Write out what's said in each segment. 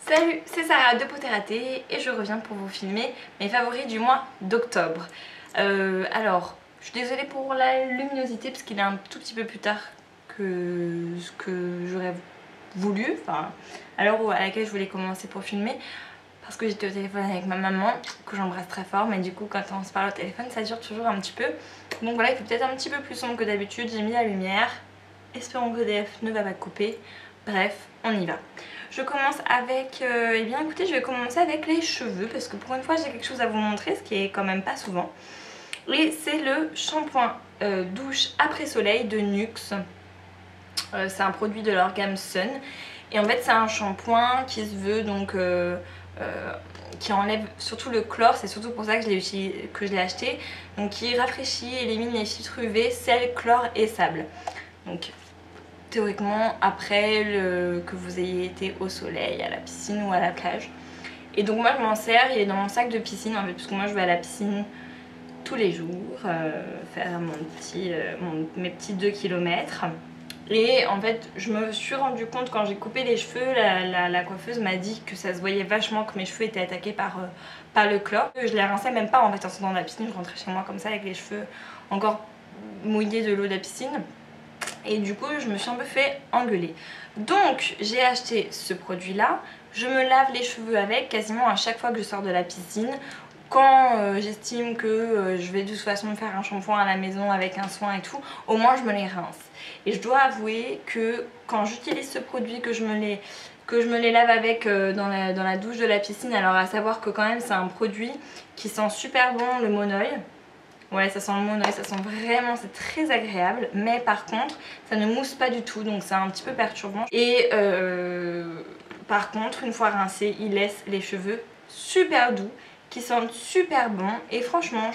Salut, c'est Sarah de Poteraté et je reviens pour vous filmer mes favoris du mois d'octobre. Alors, je suis désolée pour la luminosité parce qu'il est un tout petit peu plus tard que ce que j'aurais voulu, enfin à l'heure à laquelle je voulais commencer pour filmer, parce que j'étais au téléphone avec ma maman, que j'embrasse très fort, mais du coup quand on se parle au téléphone ça dure toujours un petit peu. Donc voilà, il fait peut-être un petit peu plus sombre que d'habitude, j'ai mis la lumière, espérons que EDF ne va pas couper, bref, on y va. Je commence avec, eh bien écoutez, je vais commencer avec les cheveux parce que pour une fois j'ai quelque chose à vous montrer, ce qui est quand même pas souvent. Et c'est le shampoing douche après soleil de NYX. C'est un produit de leur gamme Sun. Et en fait c'est un shampoing qui se veut donc qui enlève surtout le chlore, c'est surtout pour ça que je l'ai acheté. Donc qui rafraîchit, élimine les filtres UV, sel, chlore et sable. Donc théoriquement après que vous ayez été au soleil, à la piscine ou à la plage. Et donc moi je m'en sers, il est dans mon sac de piscine en fait, parce que moi je vais à la piscine tous les jours, faire mes petits 2 km. Et en fait je me suis rendu compte quand j'ai coupé les cheveux, la coiffeuse m'a dit que ça se voyait vachement que mes cheveux étaient attaqués par le chlore. Je les rinçais même pas en fait en sortant de la piscine, je rentrais chez moi comme ça avec les cheveux encore mouillés de l'eau de la piscine. Et du coup je me suis un peu fait engueuler. Donc j'ai acheté ce produit là. Je me lave les cheveux avec quasiment à chaque fois que je sors de la piscine. Quand j'estime que je vais de toute façon faire un shampoing à la maison avec un soin et tout, au moins je me les rince. Et je dois avouer que quand j'utilise ce produit, que je me les lave avec dans la douche de la piscine, alors à savoir que quand même c'est un produit qui sent super bon le monoeil. Ouais, ça sent le monoeil, ça sent vraiment, c'est très agréable. Mais par contre, ça ne mousse pas du tout, donc c'est un petit peu perturbant. Et par contre, une fois rincé, il laisse les cheveux super doux, qui sentent super bon. Et franchement,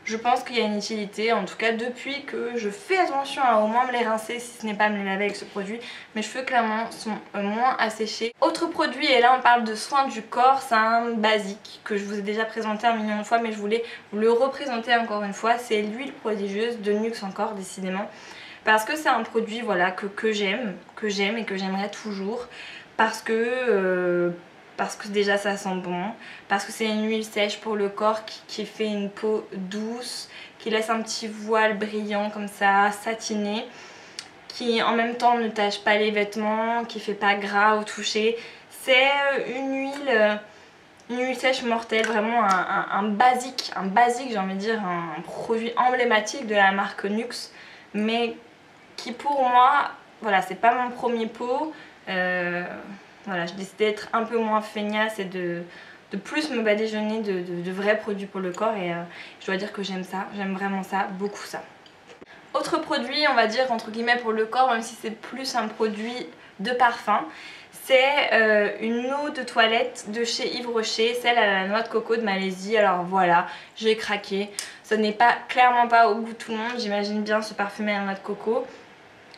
je pense qu'il y a une utilité. En tout cas, depuis que je fais attention à au moins me les rincer, si ce n'est pas me les laver avec ce produit, mes cheveux clairement sont moins asséchés. Autre produit, et là on parle de soins du corps, c'est un basique que je vous ai déjà présenté un million de fois, mais je voulais vous le représenter encore une fois. C'est l'huile prodigieuse de NYX encore, décidément. Parce que c'est un produit voilà, que j'aime et que j'aimerais toujours. Parce que déjà ça sent bon, parce que c'est une huile sèche pour le corps qui fait une peau douce, qui laisse un petit voile brillant comme ça, satiné, qui en même temps ne tache pas les vêtements, qui fait pas gras au toucher. C'est une huile sèche mortelle, vraiment un basique j'ai envie de dire, un produit emblématique de la marque NYX, mais qui pour moi, voilà, c'est pas mon premier pot. Voilà, j'ai décidé d'être un peu moins feignasse et de plus me badigeonner de vrais produits pour le corps. Et je dois dire que j'aime ça, j'aime vraiment ça, beaucoup ça. Autre produit, on va dire entre guillemets pour le corps, même si c'est plus un produit de parfum, c'est une eau de toilette de chez Yves Rocher, celle à la noix de coco de Malaisie. Alors voilà, j'ai craqué. Ça n'est clairement pas au goût de tout le monde, j'imagine bien se parfumer à la noix de coco.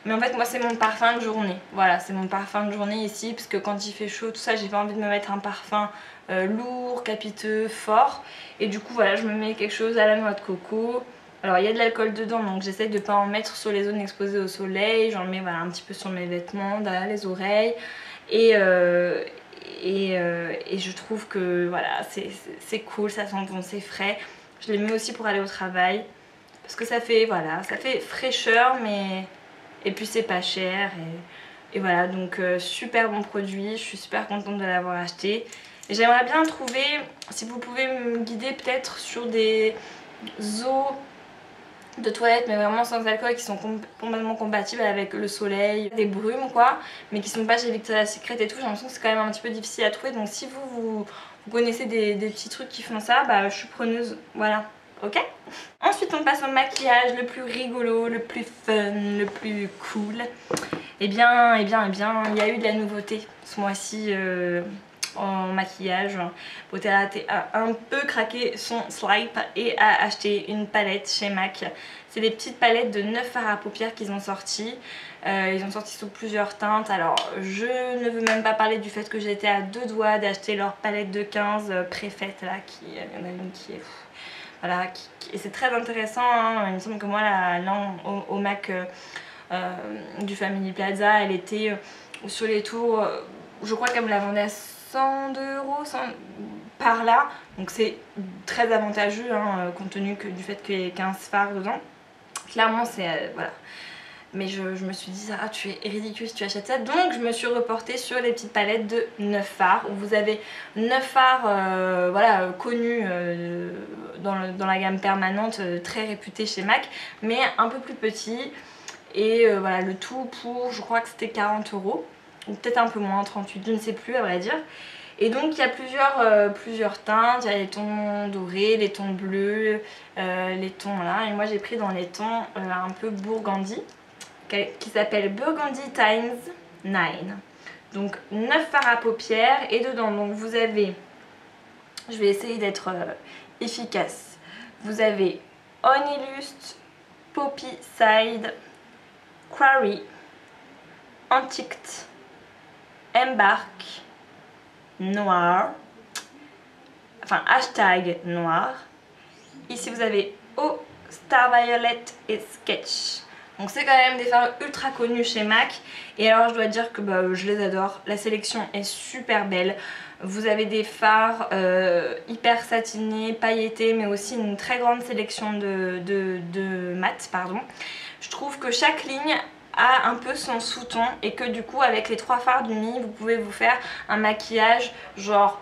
Mais en fait moi c'est mon parfum de journée, voilà, c'est mon parfum de journée ici, parce que quand il fait chaud tout ça, j'ai pas envie de me mettre un parfum lourd, capiteux, fort. Et du coup voilà, je me mets quelque chose à la noix de coco. Alors il y a de l'alcool dedans, donc j'essaie de pas en mettre sur les zones exposées au soleil. J'en mets voilà, un petit peu sur mes vêtements, derrière les oreilles. Et je trouve que voilà, c'est cool, ça sent bon, c'est frais. Je les mets aussi pour aller au travail, parce que ça fait, voilà, ça fait fraîcheur, mais... Et puis c'est pas cher et voilà, donc super bon produit, je suis super contente de l'avoir acheté. J'aimerais bien trouver, si vous pouvez me guider peut-être sur des eaux de toilette mais vraiment sans alcool, qui sont complètement compatibles avec le soleil, des brumes quoi, mais qui sont pas chez Victoria's Secret et tout. J'ai l'impression que c'est quand même un petit peu difficile à trouver, donc si vous connaissez des petits trucs qui font ça, bah je suis preneuse, voilà. Ok. Ensuite on passe au maquillage le plus rigolo, le plus fun, le plus cool. Eh bien, il y a eu de la nouveauté ce mois-ci en maquillage. Poteraté a un peu craqué son slip et a acheté une palette chez MAC. C'est des petites palettes de 9 fards à paupières qu'ils ont sorti. Ils ont sorti sous plusieurs teintes. Alors je ne veux même pas parler du fait que j'étais à 2 doigts d'acheter leur palette de 15 préfaites là. Il y en a une qui est... Voilà, et c'est très intéressant, hein. Il me semble que moi là au MAC du Family Plaza, elle était sur les tours je crois qu'elle me la vendait à 102 €, par là. Donc c'est très avantageux hein, compte tenu du fait qu'il y ait 15 fards dedans. Clairement c'est... voilà. Mais je me suis dit, ah tu es ridicule si tu achètes ça. Donc je me suis reportée sur les petites palettes de 9 fards. Où vous avez 9 fards voilà, connus dans la gamme permanente, très réputés chez MAC. Mais un peu plus petits. Et voilà, le tout pour, je crois que c'était 40 €. Ou peut-être un peu moins, 38, je ne sais plus à vrai dire. Et donc il y a plusieurs teintes, il y a les tons dorés, les tons bleus, les tons là. Et moi j'ai pris dans les tons un peu burgundy, qui s'appelle Burgundy Times 9. Donc 9 fards à paupières et dedans donc vous avez, je vais essayer d'être efficace, vous avez Honeylustre, Poppy Side, Quarry, Antiqued, Embark, Noir, enfin hashtag noir. Ici vous avez Eau, Star Violet et Sketch. Donc c'est quand même des fards ultra connus chez MAC. Et alors je dois dire que je les adore. La sélection est super belle. Vous avez des fards hyper satinés, pailletés, mais aussi une très grande sélection de mat, pardon. Je trouve que chaque ligne a un peu son sous-ton et que du coup avec les 3 fards d'Uni vous pouvez vous faire un maquillage genre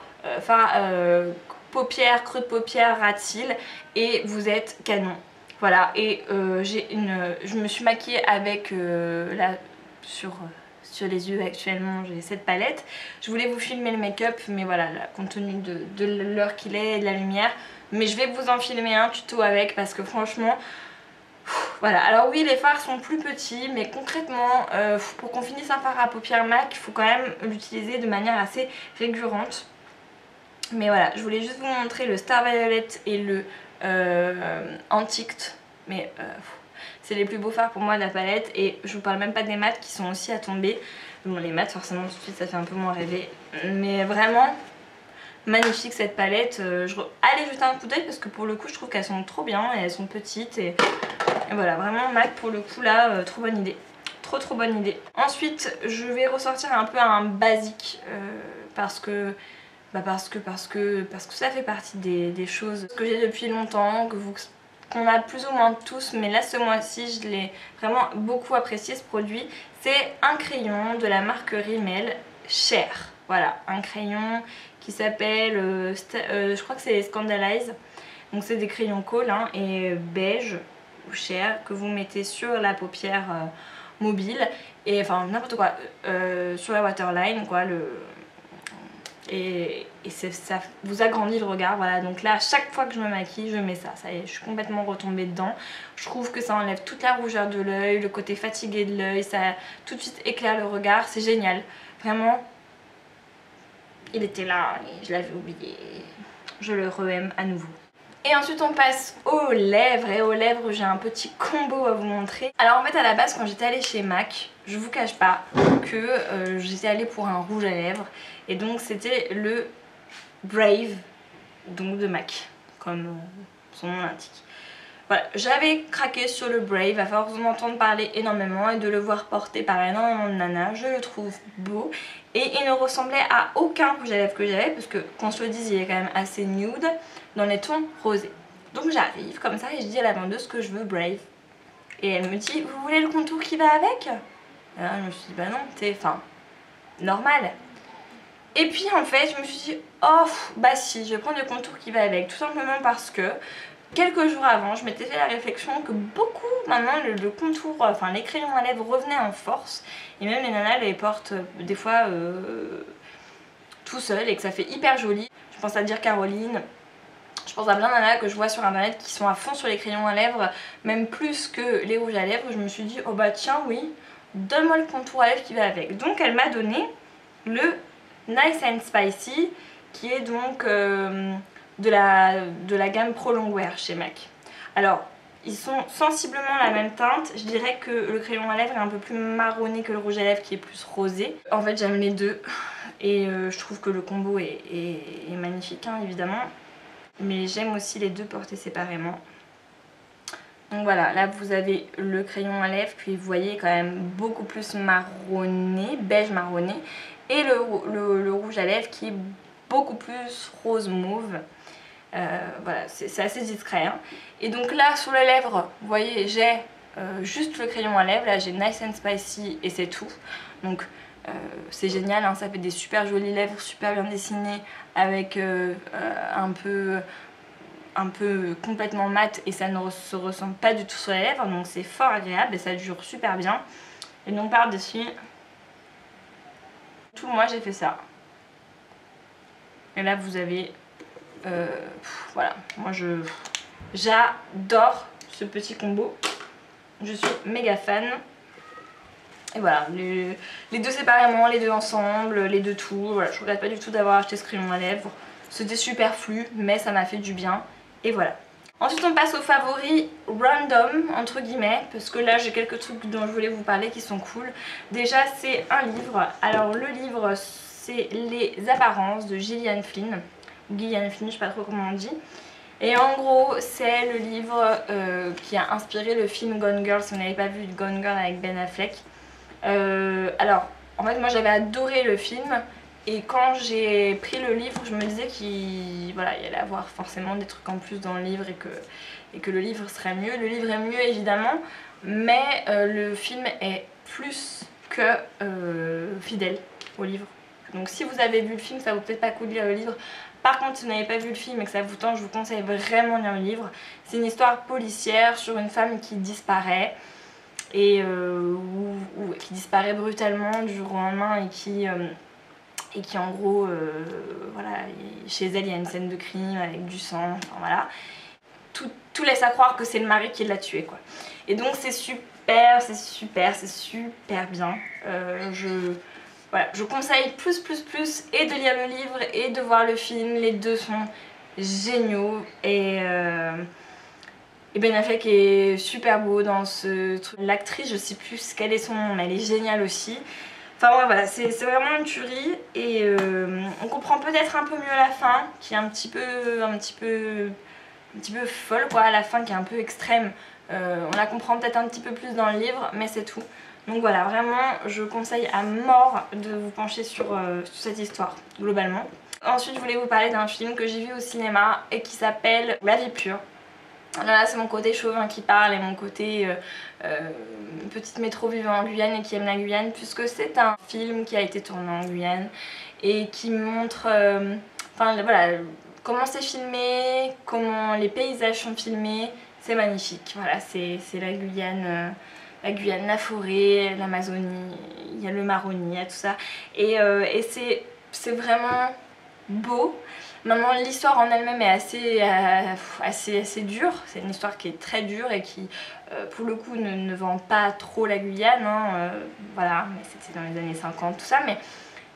paupières, creux de paupières, ras de cils et vous êtes canon. Voilà, et je me suis maquillée avec sur les yeux actuellement, j'ai cette palette. Je voulais vous filmer le make-up, mais voilà, là, compte tenu de l'heure qu'il est et de la lumière. Mais je vais vous en filmer un tuto avec parce que franchement, voilà. Alors oui, les fards sont plus petits, mais concrètement, pour qu'on finisse un fard à paupières MAC, il faut quand même l'utiliser de manière assez récurrente. Mais voilà, je voulais juste vous montrer le Star Violet et le Antiqued, mais c'est les plus beaux fards pour moi de la palette. Et je vous parle même pas des mats qui sont aussi à tomber. Bon, les mats forcément tout de suite ça fait un peu moins rêver, mais vraiment magnifique cette palette. Allez jeter un coup d'œil parce que pour le coup je trouve qu'elles sont trop bien et elles sont petites et voilà, vraiment MAC pour le coup là, trop bonne idée. Trop bonne idée. Ensuite je vais ressortir un peu un basique parce que ça fait partie des choses que j'ai depuis longtemps, qu'on a plus ou moins tous, mais là ce mois-ci je l'ai vraiment beaucoup apprécié ce produit. C'est un crayon de la marque Rimmel, Cher. Voilà, un crayon qui s'appelle, je crois que c'est Scandalize. Donc c'est des crayons colle hein, et beige ou Cher que vous mettez sur la paupière mobile, et enfin n'importe quoi, sur la waterline quoi, et ça vous agrandit le regard. Voilà, donc là chaque fois que je me maquille je mets ça. Ça y est, je suis complètement retombée dedans. Je trouve que ça enlève toute la rougeur de l'œil, le côté fatigué de l'œil, ça tout de suite éclaire le regard, c'est génial. Vraiment, il était là et je l'avais oublié. Je le re-aime à nouveau. Et ensuite on passe aux lèvres, et aux lèvres j'ai un petit combo à vous montrer. Alors en fait à la base quand j'étais allée chez MAC, je vous cache pas que j'étais allée pour un rouge à lèvres. Et donc c'était le Brave, donc de MAC, comme son nom l'indique. Voilà, j'avais craqué sur le Brave à force d'en entendre parler énormément et de le voir porté par énormément de nanas. Je le trouve beau et il ne ressemblait à aucun rouge à lèvres que j'avais, parce que qu'on se le dise il est quand même assez nude dans les tons rosés. Donc j'arrive comme ça et je dis à la vendeuse que je veux Brave. Et elle me dit, vous voulez le contour qui va avec? Et là, je me suis dit bah non, c'est normal. Et puis en fait je me suis dit oh bah si, je vais prendre le contour qui va avec, tout simplement parce que quelques jours avant je m'étais fait la réflexion que beaucoup maintenant le contour, enfin les crayons à lèvres revenaient en force, et même les nanas les portent des fois tout seul et que ça fait hyper joli. Je pense à dire Caroline, je pense à plein de nanas que je vois sur internet qui sont à fond sur les crayons à lèvres, même plus que les rouges à lèvres. Je me suis dit oh bah tiens oui, donne-moi le contour à lèvres qui va avec. Donc elle m'a donné le Nice and Spicy, qui est donc de la gamme Pro Longwear chez MAC. Alors ils sont sensiblement la même teinte, je dirais que le crayon à lèvres est un peu plus marronné que le rouge à lèvres qui est plus rosé. En fait j'aime les deux et je trouve que le combo est magnifique hein, évidemment, mais j'aime aussi les deux portés séparément. Donc voilà, là vous avez le crayon à lèvres, puis vous voyez quand même beaucoup plus marronné, beige marronné. et le rouge à lèvres qui est beaucoup plus rose mauve. Voilà, c'est assez discret, hein. Et donc là sur les lèvres, vous voyez, j'ai juste le crayon à lèvres, là j'ai Nice and Spicy et c'est tout. Donc c'est génial, hein, ça fait des super jolies lèvres, super bien dessinées, avec un peu complètement mat, et ça ne se ressent pas du tout sur les lèvres, donc c'est fort agréable et ça dure super bien. Et donc par dessus, tout moi j'ai fait ça. Et là vous avez voilà, moi j'adore ce petit combo, je suis méga fan. Et voilà, les deux séparément, les deux ensemble, les deux tout. Voilà, je regrette pas du tout d'avoir acheté ce crayon à lèvres. C'était superflu, mais ça m'a fait du bien. Et voilà. Ensuite on passe aux favoris random entre guillemets, parce que là j'ai quelques trucs dont je voulais vous parler qui sont cool. Déjà c'est un livre. Alors le livre c'est Les Apparences de Gillian Flynn. Gillian Flynn, je sais pas trop comment on dit. Et en gros c'est le livre qui a inspiré le film Gone Girl. Si vous n'avez pas vu Gone Girl avec Ben Affleck. Alors en fait moi j'avais adoré le film. Et quand j'ai pris le livre, je me disais qu'il voilà, il allait avoir forcément des trucs en plus dans le livre et que le livre serait mieux. Le livre est mieux évidemment, mais le film est plus que fidèle au livre. Donc si vous avez vu le film, ça vaut peut-être pas le coup de lire le livre. Par contre, si vous n'avez pas vu le film et que ça vous tente, je vous conseille vraiment de lire le livre. C'est une histoire policière sur une femme qui disparaît. Et qui disparaît brutalement du jour au lendemain et qui en gros, voilà, chez elle il y a une scène de crime avec du sang, enfin voilà. Tout laisse à croire que c'est le mari qui l'a tué, quoi. Et donc c'est super, c'est super bien. Voilà, je conseille plus et de lire le livre et de voir le film, les deux sont géniaux. Et Ben Affleck est super beau dans ce truc. L'actrice, je sais plus quel est son nom, mais elle est géniale aussi. Enfin ouais, voilà, c'est vraiment une tuerie et on comprend peut-être un peu mieux la fin qui est un petit peu folle quoi, la fin qui est un peu extrême. On la comprend peut-être un petit peu plus dans le livre, mais c'est tout. Donc voilà, vraiment je conseille à mort de vous pencher sur cette histoire globalement. Ensuite je voulais vous parler d'un film que j'ai vu au cinéma et qui s'appelle La Vie Pure. Là c'est mon côté chauvin qui parle et mon côté petite métro vivant en Guyane et qui aime la Guyane, puisque c'est un film qui a été tourné en Guyane et qui montre enfin voilà, comment c'est filmé, comment les paysages sont filmés, c'est magnifique. Voilà, c'est la Guyane, la forêt, l'Amazonie, il y a le Maroni, il y a tout ça et c'est vraiment beau. Maintenant l'histoire en elle-même est assez dure, c'est une histoire qui est très dure et qui pour le coup ne vend pas trop la Guyane, hein, voilà, mais c'était dans les années 50 tout ça, mais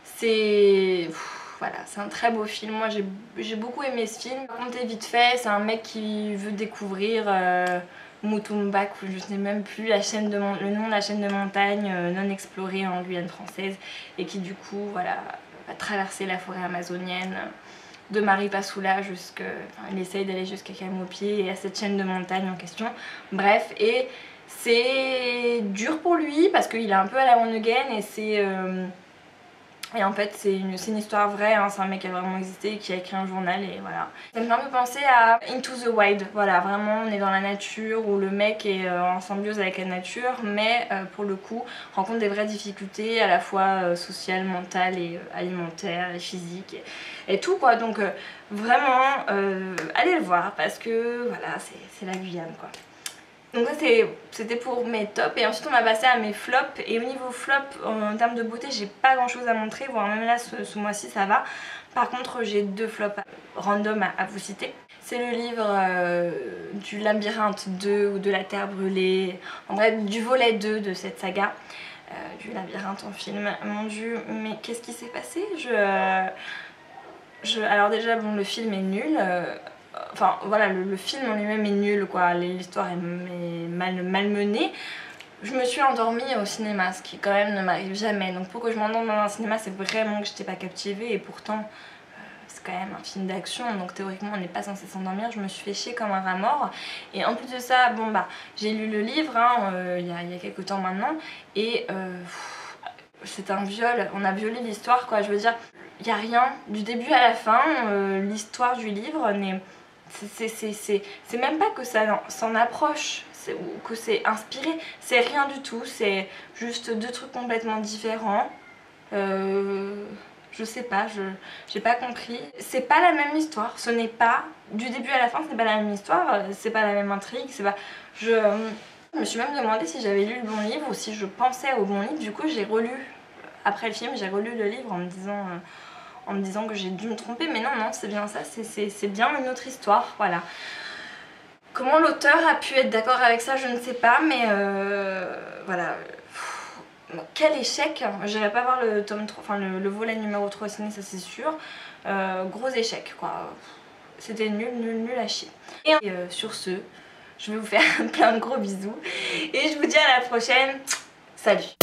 c'est voilà, c'est un très beau film. Moi j'ai beaucoup aimé ce film. Raconté vite fait, c'est un mec qui veut découvrir Mutumbak, ou je sais même plus le nom de la chaîne de montagne non explorée en Guyane française, et qui du coup voilà, va traverser la forêt amazonienne de Maripasoula jusqu'à... Enfin, il essaye d'aller jusqu'à Camopi et à cette chaîne de montagne en question. Bref, et c'est dur pour lui parce qu'il est un peu à la one again et c'est... Et en fait c'est une histoire vraie, hein, c'est un mec qui a vraiment existé, qui a écrit un journal et voilà. Ça me fait un peu penser à Into the Wild, voilà, vraiment on est dans la nature où le mec est en symbiose avec la nature, mais pour le coup rencontre des vraies difficultés à la fois sociales, mentales et alimentaires et physiques et tout quoi. Donc vraiment allez le voir parce que voilà, c'est la Guyane quoi. Donc ça c'était pour mes tops et ensuite on va passer à mes flops. Et au niveau flop en termes de beauté j'ai pas grand chose à montrer, voire même là ce mois-ci ça va. Par contre j'ai deux flops random à vous citer. C'est le livre du Labyrinthe 2 ou de la Terre Brûlée, en bref du volet 2 de cette saga du Labyrinthe en film. Mon dieu, mais qu'est-ce qui s'est passé? Alors déjà bon, le film est nul. Enfin voilà, le film en lui-même est nul quoi, l'histoire est mal menée. Je me suis endormie au cinéma, ce qui quand même ne m'arrive jamais. Donc pour que je m'endorme dans un cinéma, c'est vraiment que j'étais pas captivée. Et pourtant, c'est quand même un film d'action, donc théoriquement on n'est pas censé s'endormir. Je me suis fait chier comme un rat mort. Et en plus de ça, bon bah, j'ai lu le livre hein, il y a quelques temps maintenant. Et c'est un viol, on a violé l'histoire quoi, je veux dire, il n'y a rien du début à la fin, l'histoire du livre n'est... C'est même pas que ça s'en approche ou que c'est inspiré, c'est rien du tout, c'est juste deux trucs complètement différents. Je sais pas, j'ai pas compris. C'est pas la même histoire, ce n'est pas, du début à la fin, ce n'est pas la même histoire, c'est pas la même intrigue, c'est pas... Je me suis même demandé si j'avais lu le bon livre ou si je pensais au bon livre, du coup j'ai relu, après le film, j'ai relu le livre en me disant que j'ai dû me tromper, mais non, c'est bien ça, c'est bien une autre histoire, voilà. Comment l'auteur a pu être d'accord avec ça, je ne sais pas, mais voilà. Quel échec, j'irai pas voir le tome 3, enfin le volet numéro 3 au ciné, ça c'est sûr. Gros échec, quoi. C'était nul à chier. Et sur ce, je vais vous faire plein de gros bisous, et je vous dis à la prochaine, salut!